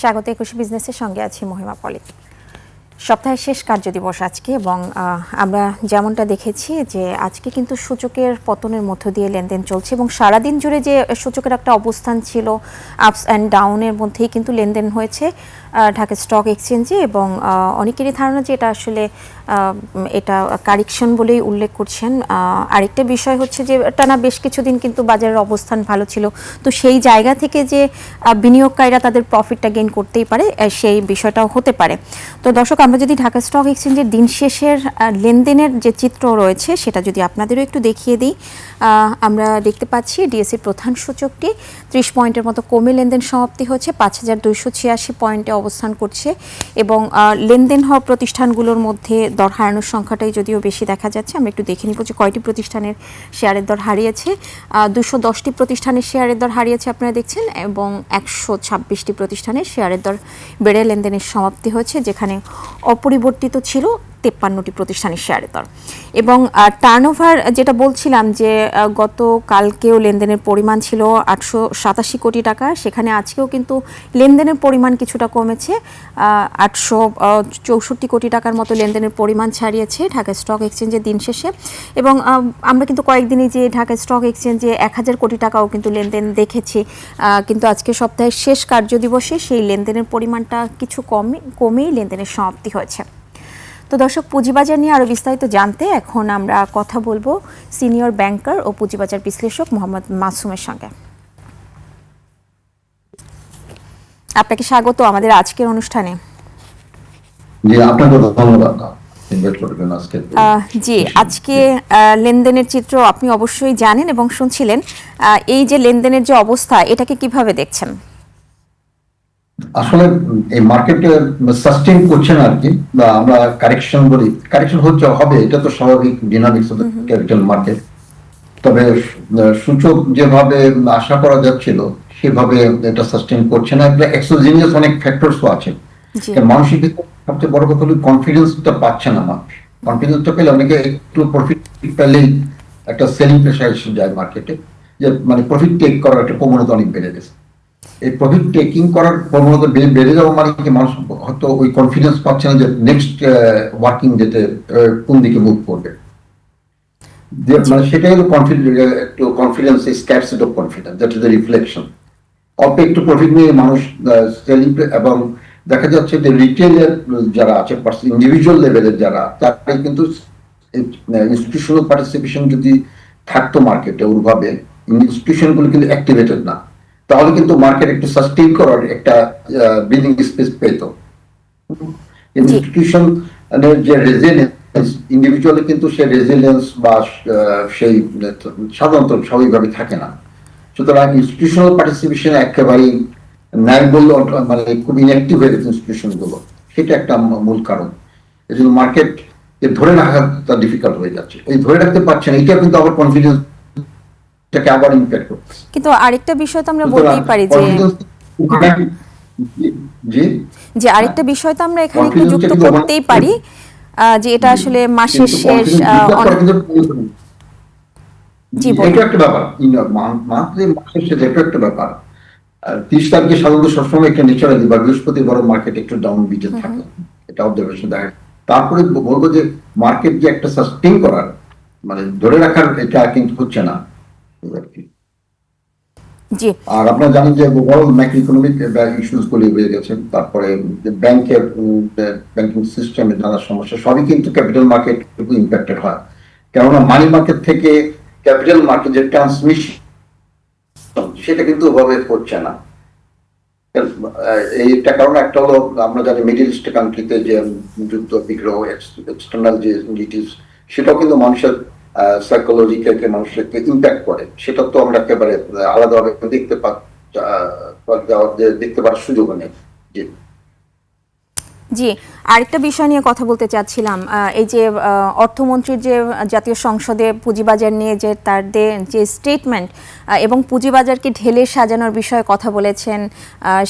স্বাগত একুশে বিজনেসের সঙ্গে আছি মহিমা পলি। সপ্তাহের শেষ কার্যদিবস আজকে এবং আমরা যেমনটা দেখেছি যে আজকে কিন্তু সূচকের পতনের মধ্য দিয়ে লেনদেন চলছে এবং সারাদিন জুড়ে যে সূচকের একটা অবস্থান ছিল আপস অ্যান্ড ডাউনের মধ্যেই কিন্তু লেনদেন হয়েছে ঢাকা স্টক এক্সচেঞ্জে এবং অনেকেরই ধারণা যে এটা আসলে এটা কারেকশন বলেই উল্লেখ করছেন। আরেকটা বিষয় হচ্ছে যে টানা বেশ কিছুদিন কিন্তু বাজারের অবস্থান ভালো ছিল, তো সেই জায়গা থেকে যে বিনিয়োগকারীরা তাদের প্রফিটটা গেইন করতেই পারে সেই বিষয়টাও হতে পারে। তো দর্শক, আমরা যদি ঢাকা স্টক এক্সচেঞ্জের দিন শেষের লেনদেনের যে চিত্র রয়েছে সেটা যদি আপনাদেরও একটু দেখিয়ে দিই, আমরা দেখতে পাচ্ছি ডিএসসির প্রধান সূচকটি 30 পয়েন্টের মতো কমে লেনদেন সমাপ্তি হচ্ছে, 5286 পয়েন্টে অবস্থান করছে এবং লেনদেন হওয়া প্রতিষ্ঠানগুলোর মধ্যে দর হারানোর সংখ্যাটাই যদিও বেশি দেখা যাচ্ছে। আমরা একটু দেখে নিব যে কয়টি প্রতিষ্ঠানের শেয়ারের দর হারিয়েছে। 210টি প্রতিষ্ঠানের শেয়ারের দর হারিয়েছে আপনারা দেখছেন এবং 126টি প্রতিষ্ঠানের শেয়ারের দর বেড়ে লেনদেনের সমাপ্তি হয়েছে, যেখানে অপরিবর্তিত ছিল 53টি প্রতিষ্ঠানের শেয়ারের দর। এবং টার্নওভার যেটা বলছিলাম যে গতকালকেও লেনদেনের পরিমাণ ছিল 887 কোটি টাকা, সেখানে আজকেও কিন্তু লেনদেনের পরিমাণ কিছুটা কমেছে, 864 কোটি টাকার মতো লেনদেনের পরিমাণ ছাড়িয়েছে ঢাকা স্টক এক্সচেঞ্জের দিন শেষে। এবং আমরা কিন্তু কয়েকদিনই যে ঢাকা স্টক এক্সচেঞ্জে 1000 কোটি টাকাও কিন্তু লেনদেন দেখেছি, কিন্তু আজকে সপ্তাহের শেষ কার্যদিবসে সেই লেনদেনের পরিমাণটা কিছু কমেই লেনদেনের সমাপ্তি হয়েছে। তো দর্শক, পুঁজিবাজার নিয়ে আরও বিস্তারিত জানতে এখন আমরা কথা বলবো সিনিয়র ব্যাংকার ও পুঁজিবাজার বিশ্লেষক মোহাম্মদ মাসুমের সঙ্গে। আপনাকে স্বাগত আমাদের আজকের অনুষ্ঠানে। জি, আজকে লেনদেনের চিত্র আপনি অবশ্যই জানেন এবং শুনছিলেন, এই যে লেনদেনের যে অবস্থা এটাকে কিভাবে দেখছেন? আসলে এই মার্কেটে সাস্টেইন করছে না আর কি, বা আমরা কারেকশন বলি, কারেকশন হবে, এটা তো স্বাভাবিক dynamics of the capital market. তবে সূচক যেভাবে আশা করা যাচ্ছিল সেভাবে এটা সাস্টেইন করছে না। একটা এক্সোজিনিয়াস অনেক ফ্যাক্টরসও আছে। মানুষের ভিতরে সবচেয়ে বড় কথা হলো কনফিডেন্সটা পাচ্ছে না। মানুষ কনফিডেন্সটা পেলে অনেকে একটু প্রফিট পেলেই একটা সেলিং প্রেশার এসে যায় মার্কেটে, যে মানে প্রফিট টেক করার একটা প্রবণতা অনেক বেড়ে গেছে। এই প্রফিট টেকিং করার প্রবণতা বেড়ে যাওয়া মানে কি, মানুষ হয়তো ওই কনফিডেন্স পাচ্ছে না যে নেক্সট ওয়ার্কিং যেতে কোন দিকে মুভ করবে। মানে সেটাই হলো confidence, scarcity of confidence, that is the reflection. অল্প একটু প্রফিট নিয়ে মানুষ সেলিং, এবং দেখা যাচ্ছে যে রিটেলের যারা আছে, ইন্ডিভিজুয়াল লেভেলের যারা, তারাই কিন্তু ইনস্টিটিউশনাল পার্টিসিপেশন যদি থাকতো মার্কেটে ওইভাবে, ইনস্টিটিউশনগুলো কিন্তু অ্যাক্টিভেটেড না, তাহলে কিন্তু মার্কেট একটু সাস্টেইন করার একটা ব্রিদিং স্পেস পেত। ইনস্টিটিউশনের যে রেজিলিয়েন্স, ইন্ডিভিজুয়ালি কিন্তু সেই রেজিলিয়েন্স বা সেই সাধারণত স্বাভাবিকভাবে থাকে না। সুতরাং ইনস্টিটিউশনাল পার্টিসিপেশন একেবারেই নাই বললে, মানে খুব ইনঅ্যাক্টিভ হয়ে গেছে ইনস্টিটিউশন গুলো, সেটা একটা মূল কারণ। এই জন্য মার্কেট ধরে রাখাটা ডিফিকাল্ট হয়ে যাচ্ছে। এই ধরে রাখতে পারছে না, এটা কিন্তু আবার কনফিডেন্স আবার ইমপ্যাক্ট করছে। কিন্তু আরেকটা বিষয় তো আমরা বলতেই পারি যে আরেকটা বিষয় তো আমরা এখানে একটু যুক্ত করতেই পারি যে এটা আসলে মাসের শেষ, এটা একটা ব্যাপার, মাসের শেষ এটা একটা ব্যাপার। 30 তারিখে সাধারণত সবসময় একটা ন্যাচারালি বা বৃহস্পতিবার মার্কেট একটু ডাউন বিটে থাকে, এটা অবজারভেশন দেখা। তারপরে বলবো যে মার্কেট যে একটা সাস্টেইন করার, মানে ধরে রাখার, এটা কিন্তু হচ্ছে না। আর আপনারা জানেন যে ওভারঅল ম্যাক্রো ইকোনমিক ইস্যুস গুলি হয়ে গেছে, তারপরে ব্যাংকের ব্যাংকিং সিস্টেমে নানা সমস্যা, সবই কিন্তু ক্যাপিটাল মার্কেট ইম্প্যাক্টেড হয়। কেননা মানি মার্কেট থেকে ক্যাপিটাল মার্কেট যে ট্রান্সমিশন, সেটা কিন্তু ওভাবে হচ্ছে না। এইটা কারণ একটা হলো, আমরা জানি মিডল ইস্ট কান্ট্রিতে যে যুদ্ধ বিগ্রহ, এক্সটার্নাল যে নিটিস, সেটাও কিন্তু মানুষের সাইকোলজিক্যালকে মানুষকে ইম্প্যাক্ট করে। সেটা তো আমরা একেবারে আলাদাভাবে দেখতে পাওয়ার সুযোগ নেই। জি, আরেকটা বিষয় নিয়ে কথা বলতে চাচ্ছিলাম, এই যে অর্থমন্ত্রীর যে জাতীয় সংসদে পুঁজিবাজার নিয়ে যে তার যে স্টেটমেন্ট এবং পুঁজিবাজারকে ঢেলে সাজানোর বিষয়ে কথা বলেছেন,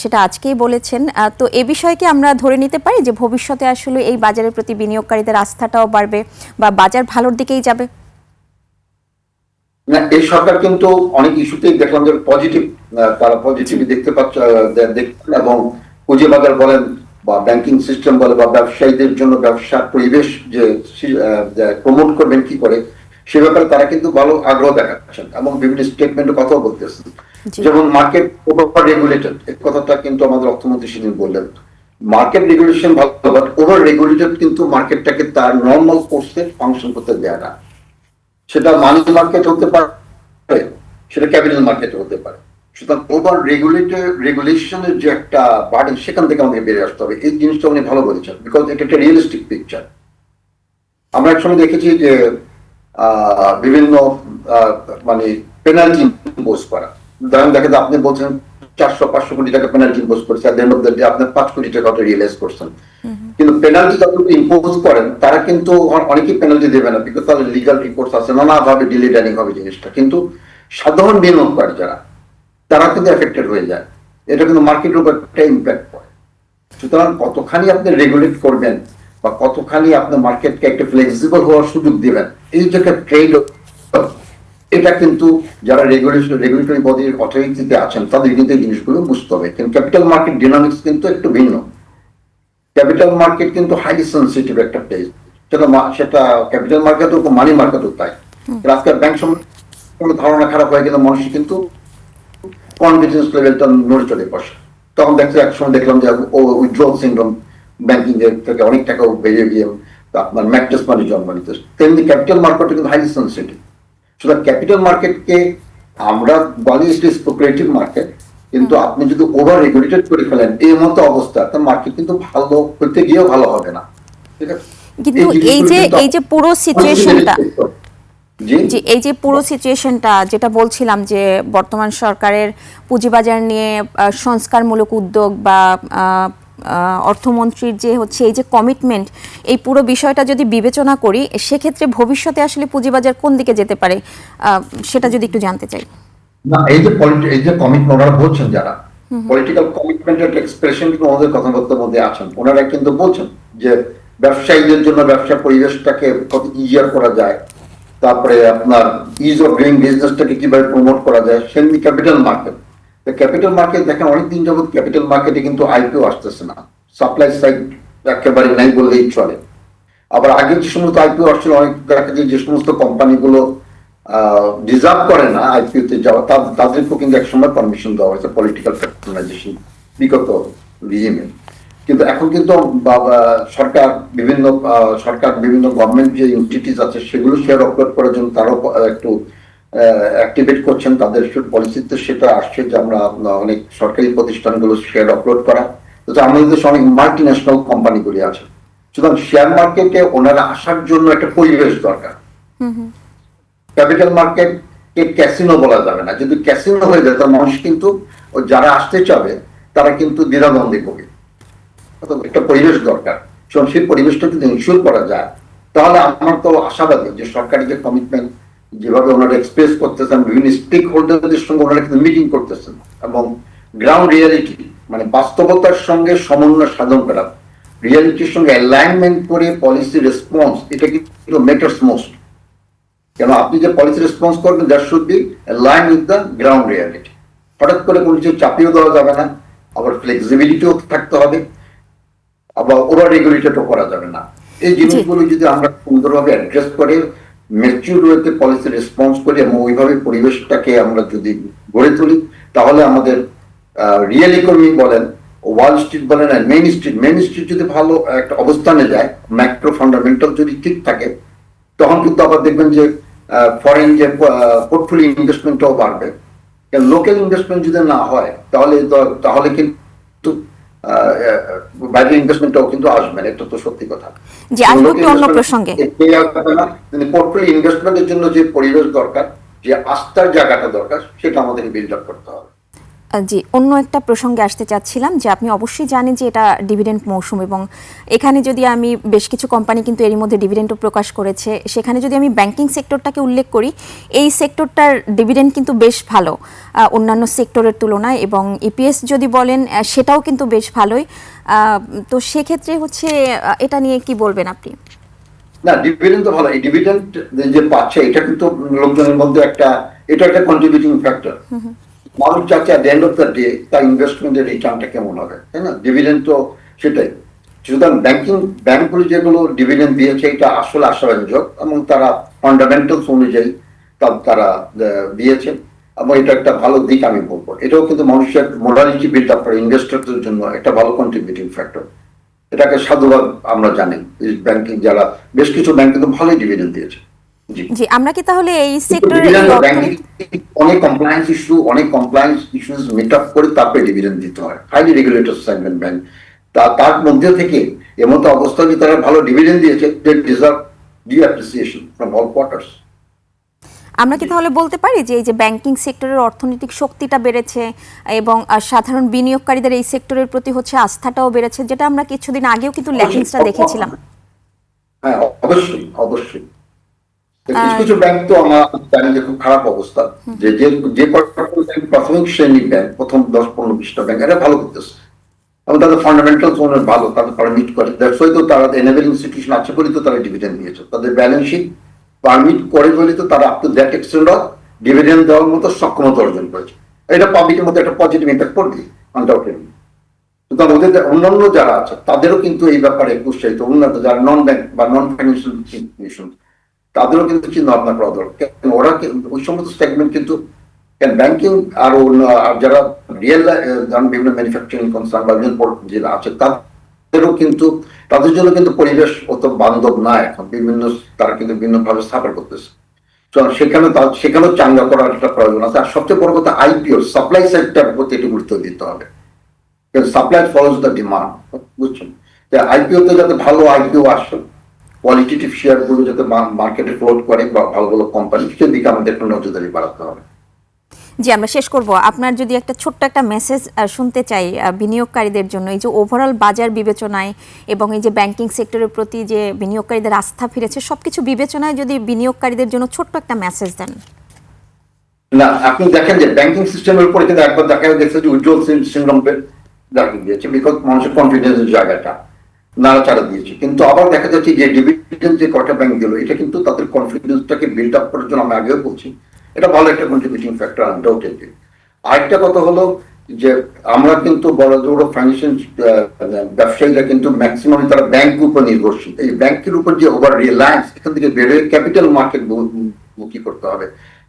সেটা আজকেই বলেছেন। তো এই বিষয়কে আমরা ধরে নিতে পারি যে ভবিষ্যতে আসলে এই বাজারের প্রতি বিনিয়োগকারীদের আস্থাটাও বাড়বে বা বাজার ভালোর দিকেই যাবে? না, এই সরকার কিন্তু অনেক ইস্যুতেই দেখলাম যে পজিটিভ, তারা পজিটিভ দেখতে পাচ্ছে এবং পুঁজিবাজার বলেন বা ব্যাংকিং সিস্টেম বলে বা ব্যবসায়ীদের জন্য ব্যবসার পরিবেশ যে প্রমোট করবেন কি করে, সে ব্যাপারে তারা কিন্তু ভালো আগ্রহ দেখাচ্ছেন এবং বিভিন্ন স্টেটমেন্টে কথাও বলতেছেন। যেমন মার্কেট ওভার রেগুলেটেড, এই কথাটা কিন্তু আমাদের অর্থমন্ত্রী সেদিন বললেন। মার্কেট রেগুলেশন ভালো, বাট ওভার রেগুলেটেড কিন্তু মার্কেটটাকে তার নর্মাল কোর্সে ফাংশন করতে দেয় না। সেটা মানি মার্কেট হতে পারে, সেটা ক্যাপিটাল মার্কেট হতে পারে। সুতরাং ওভার রেগুলেশনের যে একটা বার্ডেন, সেখান থেকে আমাদের বেরিয়ে আসতে হবে। এই জিনিসটা উনি ভালো বলেছেন, বিকজ এটা একটা রিয়েলিস্টিক পিকচার। আমরা একসময় দেখেছি যে বিভিন্ন মানে পেনাল্টি ইম্পোজ করা, ধরেন দেখা যায় আপনি বলছেন 400-500 কোটি টাকা পেনাল্টি ইম্পোজ করছে, at the end of the day আপনি 5 কোটি টাকা রিয়েলাইজ করছেন। কিন্তু পেনাল্টি যতটুকু ইম্পোজ করেন, তারা কিন্তু অনেকেই পেনাল্টি দেবে না, বিকজ তাদের লিগাল রিপোর্টস আছে, নানাভাবে ডিলে ডাইনিং হবে জিনিসটা। কিন্তু সাধারণ বিনিয়োগকারী যারা, তারা কিন্তু এফেক্টেড হয়ে যায়। এটা কিন্তু মার্কেটের উপর একটা ইম্প্যাক্ট পড়ে। সুতরাং কতখানি আপনি রেগুলেট করবেন বা কতখানি আপনি মার্কেটকে একটা ফ্লেক্সিবল হওয়ার সুযোগ দিবেন, এই যে একটা ট্রেড, এটা কিন্তু যারা রেগুলেটরি বডির অথরিটিতে আছেন তাদের কিন্তু এই জিনিসগুলো বুঝতে হবে। কিন্তু ক্যাপিটাল মার্কেট ডিনামিক্স কিন্তু একটু ভিন্ন। ক্যাপিটাল মার্কেট কিন্তু হাইলি সেন্সিটিভ একটা প্লেস, সেটা ক্যাপিটাল মার্কেট হোক, মানি মার্কেট হোক। তাই আজকের ব্যাংক সম্বন্ধে ধারণা খারাপ হয়ে গেলে মানুষ কিন্তু কনফিডেন্স লেভেলটা নড়ে চলে বসে। তখন একসময় দেখলাম যে উইথড্রল সিন্ড্রোম, ব্যাংকিং এর থেকে অনেক টাকা বেরিয়ে গিয়ে আপনার ম্যাট্রেস মানি জন্ম নিতে। তেমনি ক্যাপিটাল মার্কেট কিন্তু হাইলি সেন্সিটিভ। সুতরাং ক্যাপিটাল মার্কেটকে আমরা বলি স্পেকুলেটিভ মার্কেট, কিন্তু আপনি যদি ওভার রেগুলেটেড করে ফেলেন এই মতো অবস্থা, তার মার্কেট কিন্তু ভালো হতে গিয়েও ভালো হবে না। ঠিক আছে, কিন্তু এই যে পুরো সিচুয়েশনটা, যে এই যে পুরো সিচুয়েশনটা যেটা বলছিলাম, যে বর্তমান সরকারের পুঁজিবাজার নিয়ে সংস্কারমূলক উদ্যোগ বা অর্থমন্ত্রীর যে হচ্ছে এই যে কমিটমেন্ট, এই পুরো বিষয়টা যদি বিবেচনা করি, সেক্ষেত্রে ভবিষ্যতে আসলে পুঁজিবাজার কোন দিকে যেতে পারে, সেটা যদি একটু জানতে চাই। না, এই যে কমিটমেন্ট ওনারা বলছেন, যারা পলিটিক্যাল কমিটমেন্টের এক্সপ্রেশন কিন্তু আমাদের কথাবার্তার মধ্যে আছেন, ওনারা কিন্তু বলছেন যে ব্যবসায়ীদের জন্য ব্যবসা পরিবেশটাকে কত ইজিয়ার করা যায়, তারপরে আপনার ইজ অফ ডুইং বিজনেসটাকে কিভাবে প্রমোট করা যায়। সেমনি ক্যাপিটাল মার্কেট, ক্যাপিটাল মার্কেট দেখেন অনেকদিন যাবত ক্যাপিটাল মার্কেটে কিন্তু আইপিও আসতেছে না, সাপ্লাই সাইড একেবারে নাই বললেই চলে। আবার আগে যে সমস্ত আইপিও আসছিল, অনেক যে সমস্ত কোম্পানিগুলো ডিজার্ভ করে না আইপিওতে যাওয়া, তাদেরকেও কিন্তু একসময় পারমিশন দেওয়া হয়েছে পলিটিক্যাল প্যাট্রোনাইজেশন বিগত রিজিমে। কিন্তু এখন কিন্তু সরকার বিভিন্ন গভর্নমেন্ট যে এন্টিটিস আছে, সেগুলো শেয়ার আপলোড করার জন্য তারাও একটু অ্যাক্টিভেট করছেন। তাদের পলিসিতে সেটা আসছে যে আমরা অনেক সরকারি প্রতিষ্ঠানগুলো শেয়ার আপলোড করা। আমাদের দেশে অনেক মাল্টি ন্যাশনাল কোম্পানিগুলি আছে। সুতরাং শেয়ার মার্কেটে ওনারা আসার জন্য একটা পরিবেশ দরকার। ক্যাপিটাল মার্কেটকে ক্যাসিনো বলা যাবে না। যদি ক্যাসিনো হয়ে যায়, তার মানুষ কিন্তু যারা আসতে চাবে তারা কিন্তু দ্বিধাদ্বন্দ্বে করবে। একটা পরিবেশ দরকার, সেই পরিবেশটা যদি ইনশিওর করা যায়, তাহলে আমার তো আশাবাদী যে সরকারি যে কমিটমেন্ট যেভাবে ওনারা এক্সপ্রেস করতেছেন, বিভিন্ন স্টেক হোল্ডারদের সঙ্গে ওনারা কিন্তু মিটিং করতেছেন, এবং গ্রাউন্ড রিয়ালিটি মানে বাস্তবতার সঙ্গে সমন্বয় সাধন করা, রিয়ালিটির সঙ্গে অ্যালাইনমেন্ট করে পলিসি রেসপন্স, এটা কিন্তু ম্যাটার্স মোস্ট। কেন আপনি যে পলিসি রেসপন্স করবেন, that should be align with the ground reality. হঠাৎ করে কোনো কিছু চাপিয়ে দেওয়া যাবে না, আবার ফ্লেক্সিবিলিটিও থাকতে হবে, আবার ওভার রেগুলেটেডও করা যাবে না। এই জিনিসগুলো যদি আমরা সুন্দরভাবে অ্যাড্রেস করে ম্যাচিউর ওয়েতে পলিসি রেসপন্স করি এবং ওইভাবে পরিবেশটাকে আমরা যদি গড়ে তুলি, তাহলে আমাদের রিয়েল ইকোনমি বলেন, ওয়াল স্ট্রিট বলেন, আর মেইন স্ট্রিট যদি ভালো একটা অবস্থানে যায়, ম্যাক্রো ফান্ডামেন্টাল যদি ঠিক থাকে, তখন কিন্তু আবার দেখবেন যে ফরেন যে পোর্টফোলিও ইনভেস্টমেন্টটাও বাড়বে। লোকাল ইনভেস্টমেন্ট যদি না হয়, তাহলে কিন্তু বাইরের ইনভেস্টমেন্টটাও কিন্তু আসবে না, এটা তো সত্যি কথা। যে আসলে অন্য প্রসঙ্গে পোর্টফোলিও ইনভেস্টমেন্টের জন্য যে পরিবেশ দরকার, যে আস্থার জায়গাটা দরকার, সেটা আমাদের বিল্ড আপ করতে হবে। জি, অন্য একটা প্রসঙ্গে আসতে চাচ্ছিলাম যে আপনি অবশ্যই জানেন যে এটা ডিভিডেন্ড মৌসুম, এবং এখানে যদি আমি বেশ কিছু কোম্পানি কিন্তু এরই মধ্যে ডিভিডেন্ডও প্রকাশ করেছে, সেখানে যদি আমি ব্যাংকিং সেক্টরটাকে উল্লেখ করি, এই সেক্টরটার ডিভিডেন্ড কিন্তু বেশ ভালো অন্যান্য সেক্টরের তুলনায়, এবং ইপিএস যদি বলেন সেটাও কিন্তু বেশ ভালোই। তো সেক্ষেত্রে হচ্ছে এটা নিয়ে কি বলবেন আপনি? না, ডিভিডেন্ড তো ভালো। এই ডিভিডেন্ড যে পাচ্ছে, এটা কিন্তু লোকজনের মধ্যে এটা একটা কন্ট্রিবিউটিং ফ্যাক্টর। মানুষ চাচ্ছে at the end of the day তার ইনভেস্টমেন্টের রিটার্নটা কেমন হবে, তাই না? ডিভিডেন্ড তো সেটাই। সুতরাং ব্যাংকগুলো যেগুলো ডিভিডেন্ড দিয়েছে এটা আসলে আশাব্যঞ্জক এবং তারা ফান্ডামেন্টালস অনুযায়ী তারা দিয়েছে এবং এটা একটা ভালো দিক আমি বলবো। এটাও কিন্তু মানুষের মোরালিটি বিল্ড আপ করে ইনভেস্টরদের জন্য একটা ভালো কন্ট্রিবিউটিং ফ্যাক্টর। এটাকে সাধুবাদ আমরা জানি। ব্যাংকিং যারা বেশ কিছু ব্যাংক কিন্তু ভালোই ডিভিডেন্ড দিয়েছে। জি, আমরা কি তাহলে এই সেক্টরে অনেক কমপ্লায়েন্স ইস্যুস মিট আপ করে তারপরে ডিভিডেন্ড দিতে হয়। হাইলি রেগুলেটেড সেগমেন্ট ব্যাংক তার মধ্যে থেকে এমতো অবস্থা যে তারা ভালো ডিভিডেন্ড দিয়েছে, they deserve due appreciation from all quarters. আমরা কি তাহলে বলতে পারি যে এই যে ব্যাংকিং সেক্টরের অর্থনৈতিক শক্তিটা বেড়েছে এবং সাধারণ বিনিয়োগকারীদের এই সেক্টরের প্রতি হচ্ছে আস্থাটাও বেড়েছে, যেটা আমরা কিছুদিন আগেও কিন্তু ল্যাকিংসটা দেখেছিলাম। হ্যাঁ, অবশ্যই অবশ্যই। কিছু কিছু ব্যাংক তো আমার জানি যে খুব খারাপ অবস্থা, যে প্রাথমিক শ্রেণীর ব্যাংক, প্রথম 10-15-20টা ব্যাংক এটা ভালো করতেছে এবং তাদের ফান্ডামেন্টাল জোনের ভালো, তারা মিট করে। দ্যাটস তো তারা এনেবল ইনস্টিটিউশন আছে বলেই তো তারা ডিভিডেন্ড দিয়েছে। তাদের ব্যালেন্স শিট পারমিট করে বলেই তো তারা up to that extend of dividend দেওয়ার মতো সক্ষমতা অর্জন করেছে। এটা পাবলিকের মধ্যে একটা পজিটিভ ইম্প্যাক্ট পড়বে আনডাউটেডলি। সুতরাং ওদের অন্যান্য যারা আছে তাদেরও কিন্তু এই ব্যাপারে উৎসাহিত, উন্নত যারা নন ব্যাংক বা নন ফাইন্যান্সিয়াল ইনস্টিটিউশন তাদেরও কিন্তু চিন্তা ভাবনা করা দরকার। ওরা ওই সমস্ত সেগমেন্ট কিন্তু ব্যাংকিং আর যারা রিয়েল বিভিন্ন ম্যানুফ্যাকচারিং কনসার্ন বা যেটা আছে তাদেরও কিন্তু তাদের জন্য কিন্তু পরিবেশ অত বান্ধব না এখন। তারা কিন্তু বিভিন্ন ভাবে সাফার করতেছে। সেখানেও চাঙ্গা করার একটা প্রয়োজন আছে। আর সবচেয়ে বড় কথা আইপিও সাপ্লাই সাইডটার প্রতি একটু গুরুত্ব দিতে হবে। সাপ্লাই ফলোজ দ্য ডিমান্ড, বুঝছেন? আইপিও তে যাতে ভালো আইপিও আসে, কোয়ালিটেটিভ শেয়ার গুলো যাতে মার্কেটে ফ্লোট করে বা ভালো ভালো কোম্পানি, সেদিকে আমাদের একটু নজরদারি বাড়াতে হবে। জি, আমরা শেষ করব। আপনার যদি একটা ছোট্ট একটা মেসেজ শুনতে চাই বিনিয়োগকারীদের জন্য, এই যে ওভারঅল বাজার বিবেচনায় এবং এই যে ব্যাংকিং সেক্টরের প্রতি যে বিনিয়োগকারীদের আস্থা ফিরেছে, সবকিছু বিবেচনায় যদি বিনিয়োগকারীদের জন্য ছোট্ট একটা মেসেজ দেন। না, আপনি দেখেন যে ব্যাংকিং সিস্টেমের উপরে কিন্তু একবার দেখা গেছে যে উজ্জ্বল সিনড্রোম দেখা দিয়েছে, বিকজ মানুষের কনফিডেন্সের জায়গাটা নাড়াচাড়া দিয়েছে। কিন্তু আবার দেখা যাচ্ছে যে ডিভিডেন্ড যে কটা ব্যাংক দিল এটা কিন্তু তাদের কনফিডেন্সটাকে বিল্ড আপ করার জন্য, আমি আগেও বলছি, এটা ভালো একটা কন্ট্রিবিউটিং ফ্যাক্টর আনডাউটেডলি। আরেকটা কথা হলো যে আমরা কিন্তু বড় বড় ফাইন্যান্সিয়াল ব্যবসায়ীরা কিন্তু ম্যাক্সিমাম তারা ব্যাংক উপর নির্ভরশীল। এই ব্যাংকের উপর যে ওভার রিলায়েন্স এখান থেকে বেড়ে ক্যাপিটাল মার্কেট মুখী করতে হবে,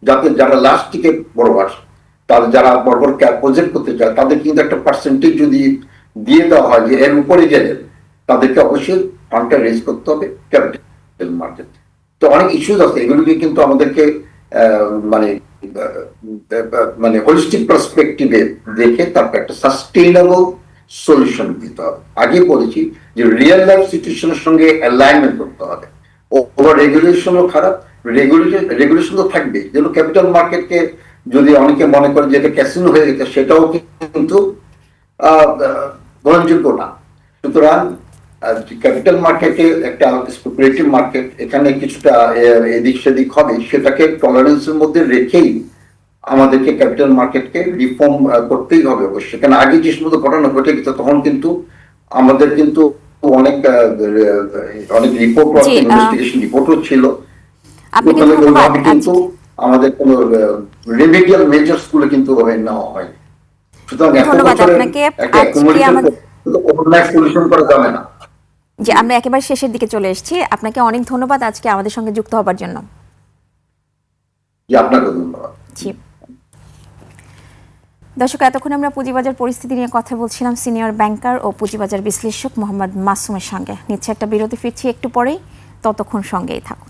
যাতে যারা লাস্ট থেকে বড় আসে, তাদের যারা বড় বড় প্রজেক্ট করতে চায় তাদের কিন্তু একটা পার্সেন্টেজ যদি দিয়ে দেওয়া হয় যে এর উপরে গেলে তাদেরকে অবশ্যই ফান্ডটা রেজ করতে হবে ক্যাপিটাল মার্কেট। তো অনেক ইস্যুজ আছে, এগুলোকে কিন্তু আমাদেরকে মানে হোলিস্টিক পার্সপেক্টিভে দেখে তারপর একটা সাস্টেইনেবল সলিউশন দিতে হবে। আগে বলেছি যে রিয়েল লাইফ সিচুয়েশনের সঙ্গে অ্যালাইনমেন্ট করতে হবে। ওভার রেগুলেশনও খারাপ, রেগুলেশন তো থাকবেই। যেন ক্যাপিটাল মার্কেটকে যদি অনেকে মনে করে যে এটা ক্যাসিনো হয়ে গেছে, সেটাও কিন্তু গ্রহণযোগ্য না। সুতরাং ক্যাপিটাল মার্কেটে একটা স্পেকুলেটিভ মার্কেট, এখানে কিছুটা এদিক সেদিক হবে, সেটাকে টলারেন্সের মধ্যে রেখেই আমাদেরকে ক্যাপিটাল মার্কেটকে রিফর্ম করতেই হবে। অবশ্যই সেখানে আগে যে সমস্ত ঘটনা ঘটে গেছে তখন কিন্তু আমাদের কিন্তু অনেক রিপোর্ট, ইনভেস্টিগেশন রিপোর্টও ছিল, কিন্তু আমাদের কোন রেমিডিয়াল মেজার্স গুলো কিন্তু নেওয়া হয়নি। সুতরাং সলিউশন করা যাবে না। যে আমরা একেবারে শেষের দিকে চলে এসেছি, আপনাকে অনেক ধন্যবাদ আজকে আমাদের সঙ্গে যুক্ত হবার জন্য। জি, আপনাকে ধন্যবাদ। জি দর্শক, এতক্ষণ আমরা পুঁজিবাজার পরিস্থিতি নিয়ে কথা বলছিলাম সিনিয়র ব্যাংকার ও পুঁজিবাজার বিশ্লেষক মোহাম্মদ মাসুমের সঙ্গে। নিচ্ছে একটা বিরতি, ফিরছি একটু পরেই, ততক্ষণ সঙ্গেই থাকুন।